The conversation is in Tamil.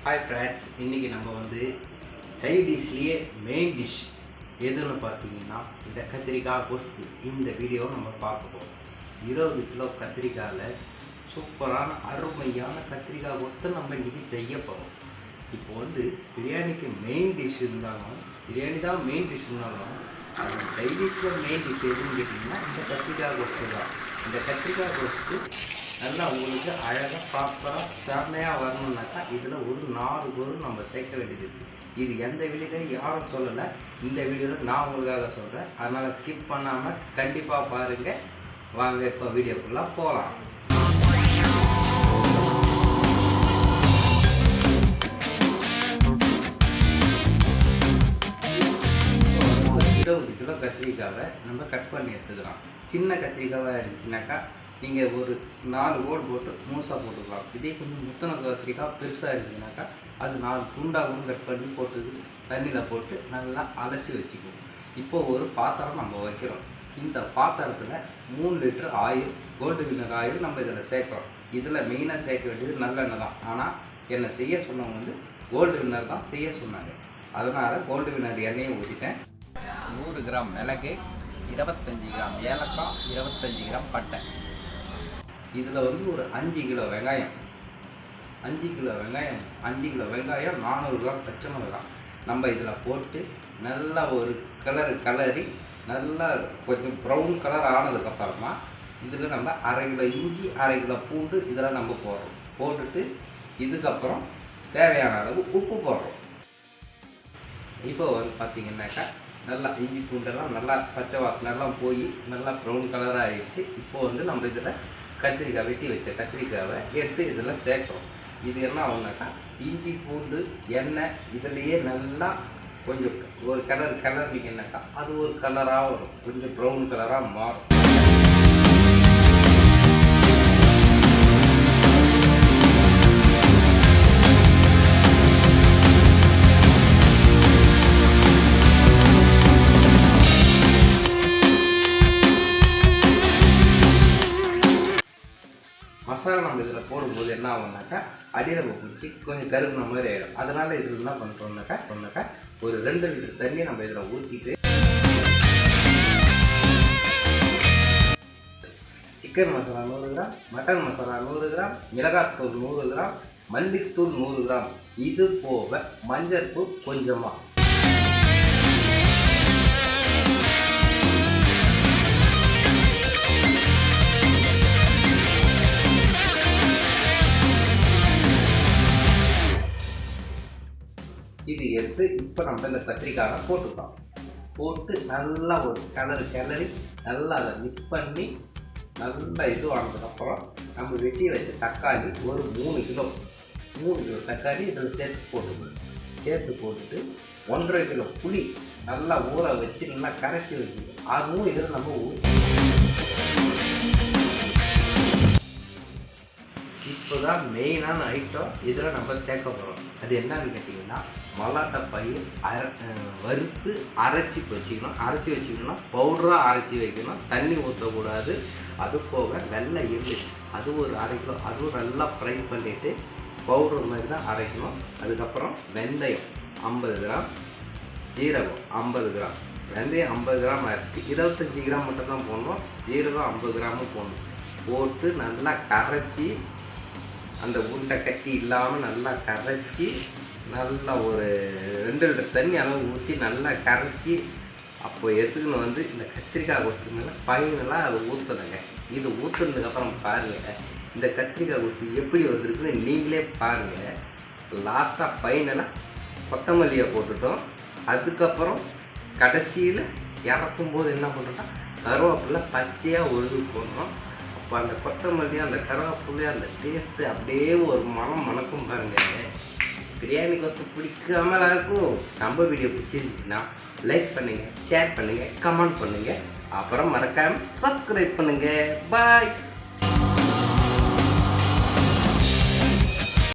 ஹாய் ஃப்ரெண்ட்ஸ், இன்றைக்கி நம்ம வந்து சைட் டிஷ்லேயே மெயின் டிஷ் எதுன்னு பார்த்தீங்கன்னா இந்த கத்திரிக்காய் கொஸ்து. இந்த வீடியோவை நம்ம பார்க்க போகிறோம். 20 கிலோ கத்திரிக்காயில் சூப்பரான அருமையான கத்திரிக்காய் கொஸ்து நம்ம இன்றைக்கி செய்ய போகிறோம். இப்போ வந்து பிரியாணிக்கு மெயின் டிஷ் இருந்தாலும், பிரியாணி தான் மெயின் டிஷ் இருந்தாலும் அது சைட் டிஷ்ஷில் மெயின் டிஷ் எதுன்னு கேட்டிங்கன்னா இந்த கத்திரிக்காய் கொஸ்து தான். இந்த கத்திரிக்காய் கொஸ்து நல்லா உங்களுக்கு அழகாக ப்ராப்பராக செம்மையாக வரணுன்னாக்கா இதில் ஒரு 4 பொருள் நம்ம சேர்க்க வேண்டியது இருக்குது. இது எந்த வீடியோலையும் யாரும் சொல்லலை, இந்த வீடியோவில் நான் உங்களுக்காக சொல்கிறேன். அதனால் ஸ்கிப் பண்ணாமல் கண்டிப்பாக பாருங்கள். வாங்க இப்போ வீடியோக்குள்ளே போகலாம். 20 கிலோ கத்திரிக்காவை நம்ம கட் பண்ணி எடுத்துக்கலாம். சின்ன கத்திரிக்காவாக இருந்துச்சுனாக்கா நீங்கள் ஒரு 4 ஓடு போட்டு மூசாக போட்டுக்கலாம். இதே கொஞ்சம் முத்தன கத்திரிக்காய் பெருசாக இருந்துச்சுனாக்கா அது 4 துண்டாகவும் கட் பண்ணி போட்டு தண்ணியில் போட்டு நல்லா அலசி வச்சுக்குவோம். இப்போது ஒரு பாத்திரம் நம்ம வைக்கிறோம். இந்த பாத்திரத்தில் 3 லிட்டர் ஆயில், கோல்டு வினர் ஆயில் நம்ம இதில் சேர்க்குறோம். இதில் மெயினாக சேர்க்க வேண்டியது நல்லெண்ணெய் தான். ஆனால் என்னை செய்ய சொன்னவங்க வந்து கோல்டு வினர் தான் செய்ய சொன்னாங்க. அதனால் கோல்டு வினர் எண்ணெயை ஊற்றிட்டேன். 100 கிராம் மிளகு, 25 கிராம் ஏலக்காய், 25 கிராம் பட்டை. இதில் வந்து ஒரு 5 கிலோ வெங்காயம், 5 கிலோ வெங்காயம் 400 கிராம் பச்சை மிளகாய் நம்ம இதில் போட்டு நல்லா ஒரு கலரி நல்லா கொஞ்சம் ப்ரௌன் கலர் ஆனதுக்கப்புறமா இதில் நம்ம 1/2 கிலோ இஞ்சி, 1/2 கிலோ பூண்டு இதெல்லாம் நம்ம போடுறோம். போட்டுட்டு இதுக்கப்புறம் தேவையான அளவு உப்பு போடுறோம். இப்போ வந்து பார்த்திங்கன்னாக்கா நல்லா இஞ்சி பூண்டெல்லாம் நல்லா பச்சை வாசனைலாம் போய் நல்லா ப்ரௌன் கலராக ஆகிடுச்சு. இப்போது வந்து நம்ம இதில் கத்திரிக்காய் வெட்டி வச்ச கத்திரிக்காவை எடுத்து இதில் சேர்க்குறோம். இது என்ன ஆகுனாக்கா இஞ்சி பூண்டு எண்ணெய் இதிலையே நல்லா கொஞ்சம் ஒரு கலர்னிங்கன்னாக்கா அது ஒரு கலராக வரும், கொஞ்சம் ப்ரௌன் கலராக மாறும். மசாலா நம்ம இதில் போடும்போது என்ன ஆகும்னாக்கா அடிரவை பிடிச்சி கொஞ்சம் கருகுன மாதிரி ஆகிடும். அதனால் இதில் என்ன பண்ணுறோம்னாக்கா ஒரு 2 லிட்டர் தண்ணியை நம்ம இதில் ஊற்றிட்டு chicken masala 100 gram, mutton masala 100 gram, மிளகாத்தூள் 100 கிராம், மல்லித்தூள் 100 கிராம், இது போக மஞ்சள் தூள் கொஞ்சமாக. இது எடுத்து இப்போ நம்ம இந்த கத்திரிக்காயை போட்டுக்கலாம். போட்டு நல்லா ஒரு கிளறி நல்லா அதை மிக்ஸ் பண்ணி நல்லா இது ஆனதுக்கப்புறம் நம்ம வெட்டி வச்ச தக்காளி ஒரு 3 கிலோ தக்காளி இதில் சேர்த்து போட்டுட்டு 1.5 கிலோ புளி நல்லா ஊற வச்சு நல்லா கரைச்சி வச்சுக்கணும். அதுவும் இதில் நம்ம இப்போ தான் மெயினான ஐட்டம் இதில் நம்ம சேர்க்க போகிறோம். அது என்னன்னு கேட்டிங்கன்னா மல்லாட்டை பயிர் வறுத்து அரைச்சி வச்சுக்கணும். பவுடராக அரைச்சி வைக்கணும், தண்ணி ஊற்றக்கூடாது. அது போக வெள்ளை எள்ளு அது ஒரு 1/2 கிலோ, அதுவும் நல்லா ஃப்ரை பண்ணிவிட்டு பவுடர் மாதிரி தான் அரைக்கணும். அதுக்கப்புறம் வெந்தயம் 50 கிராம், ஜீரகம் 50 கிராம். வெந்தயம் 50 கிராம் அரைச்சி 25 கிராம் மட்டும் தான் போடணும், ஜீரகம் 50 கிராமும் போடணும். போட்டு நல்லா கரைச்சி அந்த உருண்டை கட்டி இல்லாமல் நல்லா கரைச்சி நல்லா ஒரு 2 லிட்டர் தண்ணி அளவு ஊற்றி நல்லா கரைச்சி அப்போ எடுத்துக்கின்னு வந்து இந்த கத்திரிக்காய் கொஸ்துனால ஃபைனலாக அதை ஊற்றணுங்க. இது ஊற்றுனதுக்கப்புறம் பாருங்கள் இந்த கத்திரிக்காய் கொஸ்து எப்படி வந்துருக்குன்னு நீங்களே பாருங்கள். லாஸ்ட்டாக ஃபைனலாக கொத்தமல்லியை போட்டுட்டோம். அதுக்கப்புறம் கடைசியில் இறக்கும்போது என்ன பண்ணுறோம்னா கருவேப்பிலை பச்சையாக ஒழுங்கு போடணும். அப்போ அந்த கொத்தமல்லி அந்த கருவேப்பிலை அந்த டேஸ்ட்டு அப்படியே ஒரு மணக்கும் பாருங்கள். பிரியாணி கொஸ்து பிடிக்காமலாம் இருக்கும். நம்ம வீடியோ பிடிச்சிருந்துச்சுன்னா லைக் பண்ணுங்கள், ஷேர் பண்ணுங்கள், கமெண்ட் பண்ணுங்கள், அப்புறம் மறக்காமல் சப்ஸ்கிரைப் பண்ணுங்கள். பாய்.